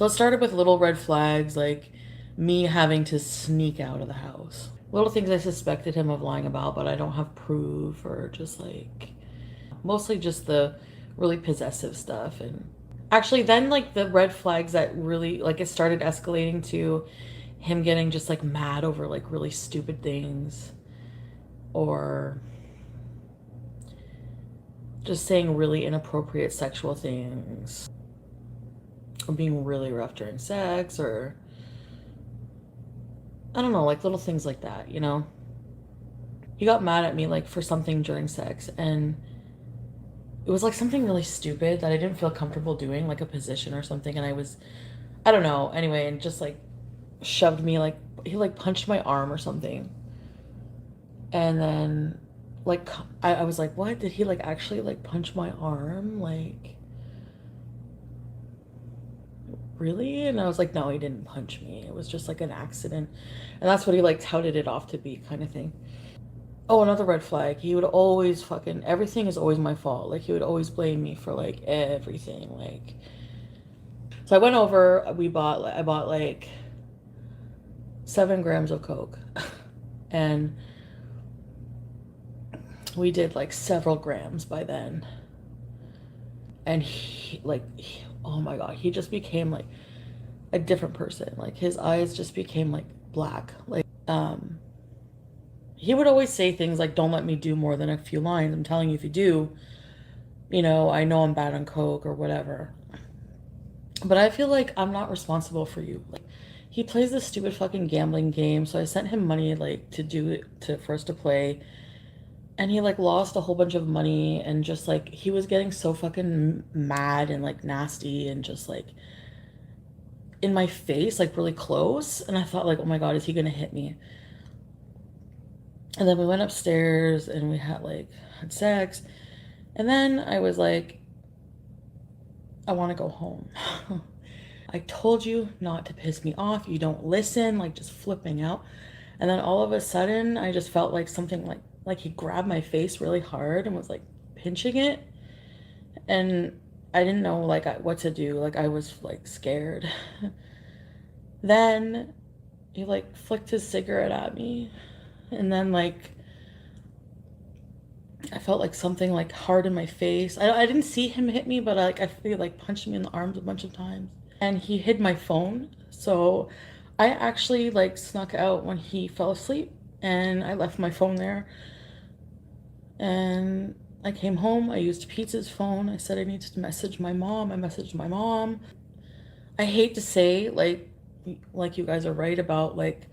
So it started with little red flags, like me having to sneak out of the house. Little things I suspected him of lying about, but I don't have proof, or just like mostly just the really possessive stuff. And actually then like the red flags that really like it started escalating to him getting just like mad over like really stupid things, or just saying really inappropriate sexual things, or being really rough during sex, or I don't know, like little things like that, you know? He got mad at me like for something during sex, and it was like something really stupid that I didn't feel comfortable doing, like a position or something, and I don't know, anyway, and just like shoved me, like he like punched my arm or something. And then like I was like, what? Did he like actually like punch my arm? Like, really? And I was like, no, he didn't punch me. It was just like an accident. And that's what he like touted it off to be, kind of thing. Oh, another red flag. He would always fucking, everything is always my fault. Like he would always blame me for like everything. Like, so I went over, I bought like 7 grams of Coke. And we did like several grams by then. And oh my God, he just became like a different person. Like his eyes just became like black. Like, he would always say things like, don't let me do more than a few lines. I'm telling you, if you do, you know, I know I'm bad on Coke or whatever. But I feel like I'm not responsible for you. Like, he plays this stupid fucking gambling game. So I sent him money, like, to do it, for us to play. And he, like, lost a whole bunch of money. And just, like, he was getting so fucking mad and, like, nasty and just, like, in my face, like, really close. And I thought, like, oh my God, is he gonna hit me? And then we went upstairs and we had sex. And then I was like, I want to go home. I told you not to piss me off. You don't listen, like just flipping out. And then all of a sudden, I just felt like something like he grabbed my face really hard and was like pinching it. And I didn't know like what to do. Like I was like scared. Then he like flicked his cigarette at me. And then like I felt like something like hard in my face. I didn't see him hit me, but I feel like punched me in the arms a bunch of times. And he hid my phone. So I actually like snuck out when he fell asleep, and I left my phone there. And I came home. I used Pete's phone. I said I needed to message my mom. I messaged my mom. I hate to say like you guys are right about like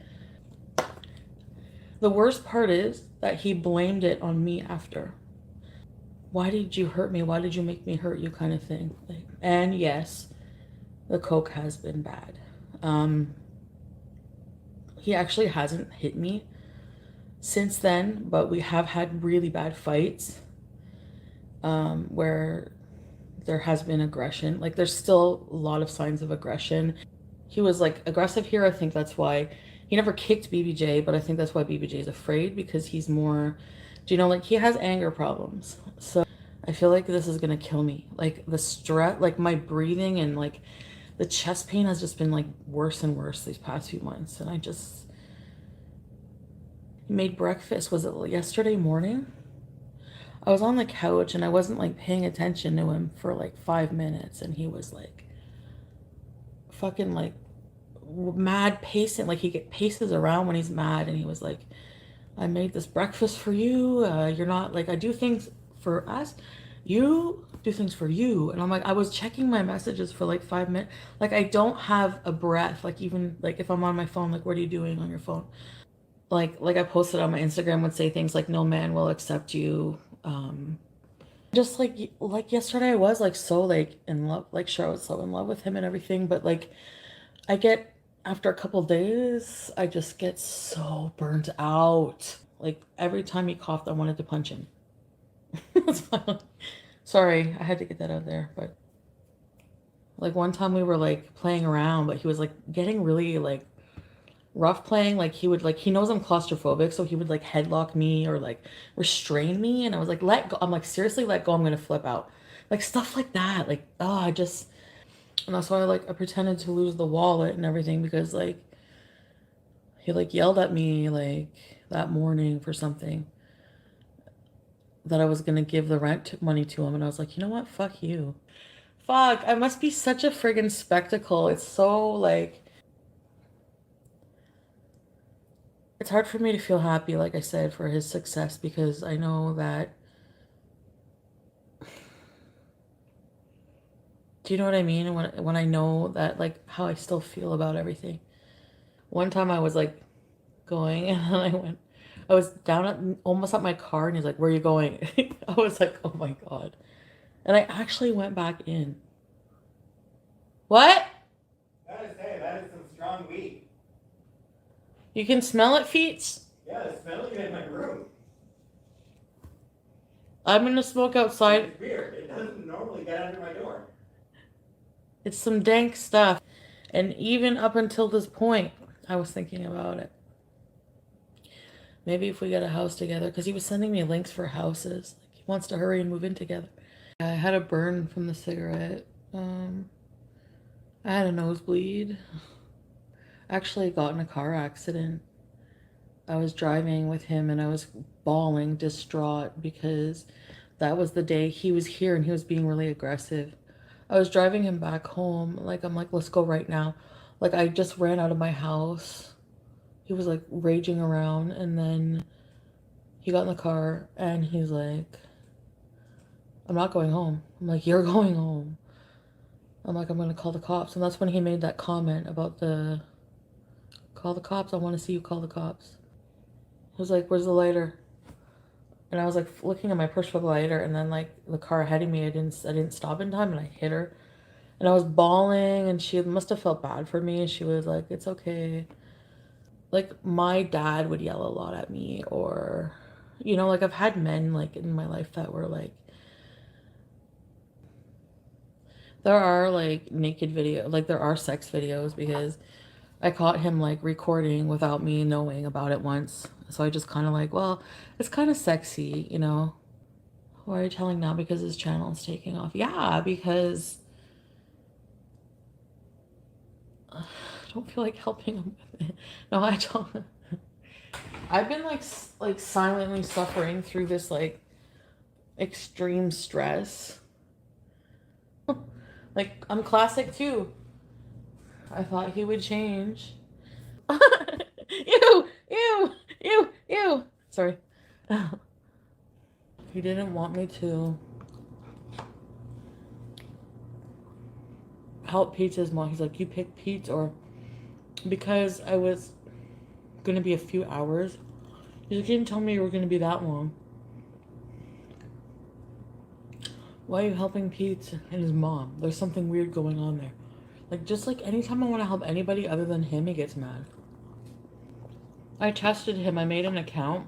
the worst part is that he blamed it on me after. Why did you hurt me? Why did you make me hurt you, kind of thing. Like, and yes, the Coke has been bad. He actually hasn't hit me since then, but we have had really bad fights where there has been aggression. Like there's still a lot of signs of aggression. He was like aggressive here. I think that's why he never kicked BBJ, but I think that's why BBJ is afraid, because he's more, do you know, like he has anger problems. So I feel like this is gonna kill me. Like the stress, like my breathing and like the chest pain has just been like worse and worse these past few months. And I just made breakfast. Was it yesterday morning? I was on the couch and I wasn't like paying attention to him for like 5 minutes, and he was like fucking like mad pacing. Like he paces around when he's mad, and he was like, I made this breakfast for you. You're not like, I do things for us. You do things for you. And I'm like, I was checking my messages for like 5 minutes. Like I don't have a breath. Like even like if I'm on my phone, like what are you doing on your phone? Like I posted on my Instagram would say things like, no man will accept you. Just like yesterday I was like so like in love, like sure I was so in love with him and everything, but like I get, after a couple days, I just get so burnt out. Like every time he coughed, I wanted to punch him. Sorry, I had to get that out there. But like one time we were like playing around, but he was like getting really like rough playing. Like he would like, he knows I'm claustrophobic, so he would like headlock me or like restrain me, and I was like, let go. I'm like, seriously, let go. I'm gonna flip out. Like stuff like that. Like, oh, I just And that's why I pretended to lose the wallet and everything, because like he like yelled at me like that morning for something that I was gonna give the rent money to him, and I was like, you know what? Fuck you. Fuck, I must be such a friggin' spectacle. It's so like it's hard for me to feel happy, like I said, for his success, because I know that, do you know what I mean? When I know that, like, how I still feel about everything. One time I was like going and then I was down at almost at my car and he's like, "Where are you going?" I was like, "Oh my God." And I actually went back in. What? Gotta say, that is some strong weed. You can smell it, Feets? Yeah, it's smelling it in my room. I'm gonna smoke outside. It's weird. It doesn't normally get under my door. It's some dank stuff. And even up until this point, I was thinking about it. Maybe if we get a house together, because he was sending me links for houses. Like, he wants to hurry and move in together. I had a burn from the cigarette. I had a nosebleed. Actually got in a car accident. I was driving with him and I was bawling, distraught, because that was the day he was here and he was being really aggressive. I was driving him back home. Like, I'm like, let's go right now. Like, I just ran out of my house. He was like raging around, and then he got in the car and he's like, I'm not going home. I'm like, you're going home. I'm like, I'm going to call the cops. And that's when he made that comment about the, call the cops. I want to see you call the cops. He was like, where's the lighter? And I was like looking at my purse for the lighter, and then like the car ahead of me, I didn't stop in time, and I hit her. And I was bawling, and she must have felt bad for me. She was like, it's okay. Like, my dad would yell a lot at me, or, you know, like I've had men like in my life that were like, there are like naked video, like there are sex videos, because I caught him like recording without me knowing about it once. So I just kind of like, well, it's kind of sexy, you know. Why are you telling now? Because his channel is taking off. Yeah, because I don't feel like helping him with it. No, I don't. I've been like silently suffering through this like extreme stress. Like, I'm classic too. I thought he would change. Ew, ew, ew, ew. Sorry. He didn't want me to help Pete's mom. He's like, you pick Pete, or because I was gonna be a few hours. You didn't tell me you were gonna be that long. Why are you helping Pete and his mom? There's something weird going on there. Like, just like anytime I want to help anybody other than him, he gets mad. I tested him. I made an account.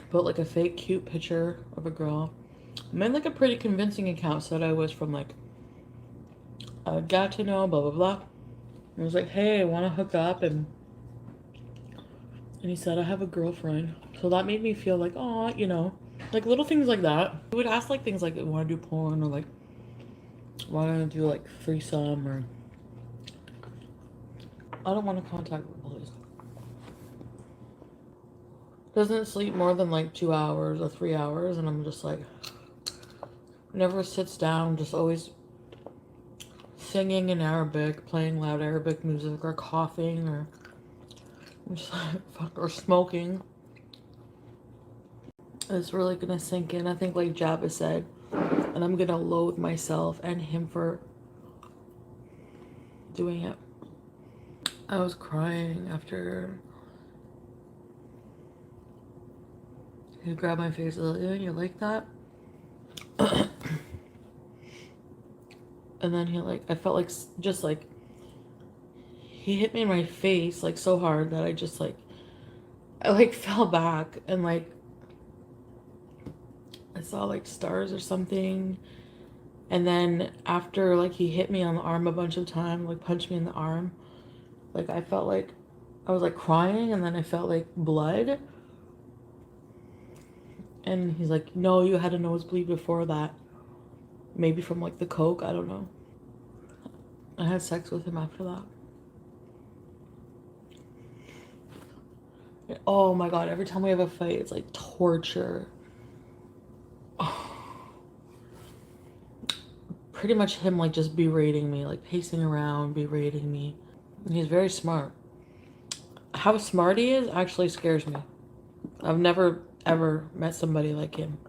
Put like a fake cute picture of a girl. I made like a pretty convincing account. Said I was from like Gatineau, blah blah blah. And I was like, hey, I want to hook up, and he said I have a girlfriend. So that made me feel like, oh, you know, like little things like that. He would ask like things like, want to do porn, or like, want to do like threesome, or I don't want to contact bullies. Doesn't sleep more than like 2 hours or 3 hours, and I'm just like, never sits down, just always singing in Arabic, playing loud Arabic music, or coughing, or just like, fuck, or smoking. It's really gonna sink in. I think, like Jabba said, and I'm gonna loathe myself and him for doing it. I was crying after he grabbed my face. I was like, you like that? And then he like, I felt like just like he hit me in my face like so hard that I just like, I like fell back, and like I saw like stars or something. And then after like he hit me on the arm a bunch of times, like punched me in the arm, like I felt like I was like crying, and then I felt like blood. And he's like, no, you had a nosebleed before that. Maybe from like the coke, I don't know. I had sex with him after that. Oh my god, every time we have a fight, it's like torture. Pretty much him like just berating me, like pacing around, berating me. And he's very smart. How smart he is actually scares me. I've never ever met somebody like him.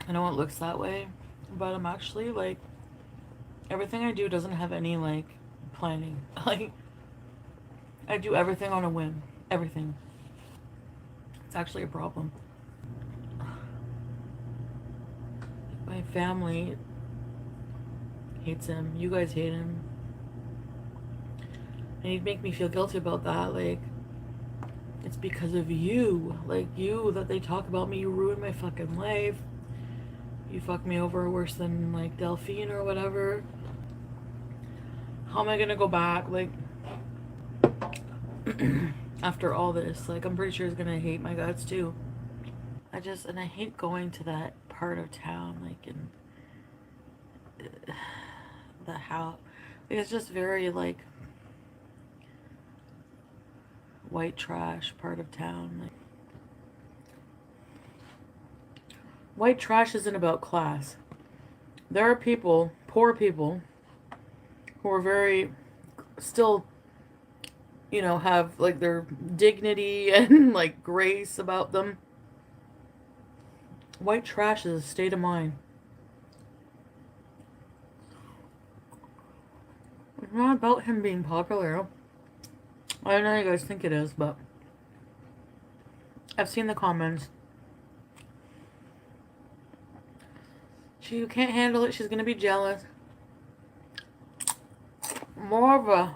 I know it looks that way, but I'm actually like, everything I do doesn't have any like planning. Like, I do everything on a whim. Everything. It's actually a problem. My family hates him. You guys hate him. And he'd make me feel guilty about that. Like, it's because of you. Like, you that they talk about me. You ruined my fucking life. You fucked me over worse than, like, Delphine or whatever. How am I gonna go back? Like, after all this. Like, I'm pretty sure he's gonna hate my guts, too. And I hate going to that part of town, like, in the house. Like, it's just very, like, white trash part of town. Like, white trash isn't about class. There are people, poor people, who are very, still, you know, have like their dignity and like grace about them. White trash is a state of mind. It's not about him being popular. I don't know how you guys think it is, but I've seen the comments. She can't handle it. She's gonna be jealous. More of a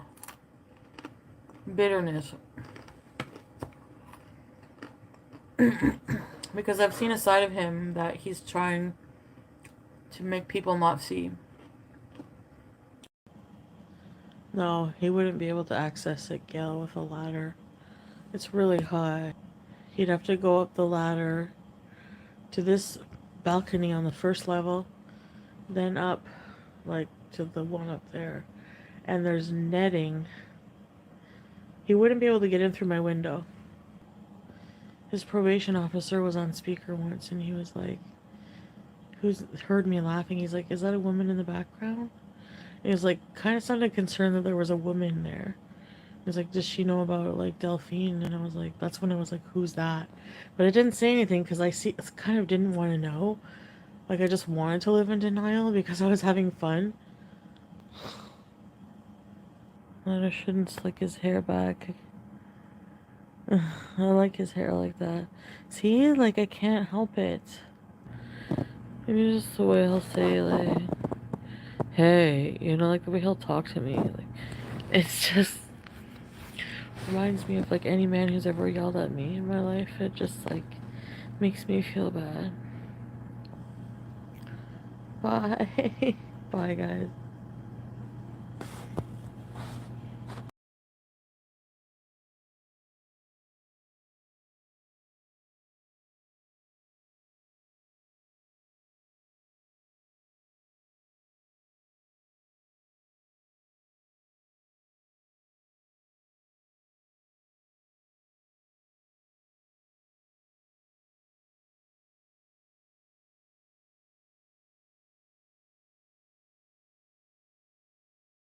bitterness. Because I've seen a side of him that he's trying to make people not see. No, he wouldn't be able to access it, Gail, with a ladder. It's really high. He'd have to go up the ladder to this balcony on the first level, then up, like, to the one up there. And there's netting. He wouldn't be able to get in through my window. His probation officer was on speaker once, and he was like, who's heard me laughing, he's like, is that a woman in the background? And he was like, kind of sounded concerned that there was a woman there. He was like, does she know about, like, Delphine? And I was like, that's when I was like, who's that? But I didn't say anything because I kind of didn't want to know. Like, I just wanted to live in denial because I was having fun. And I shouldn't slick his hair back. I like his hair like that. See, like, I can't help it. Maybe just the way he'll say, like, hey, you know, like the way he'll talk to me. Like, it's just reminds me of, like, any man who's ever yelled at me in my life. It just, like, makes me feel bad. Bye. Bye, guys.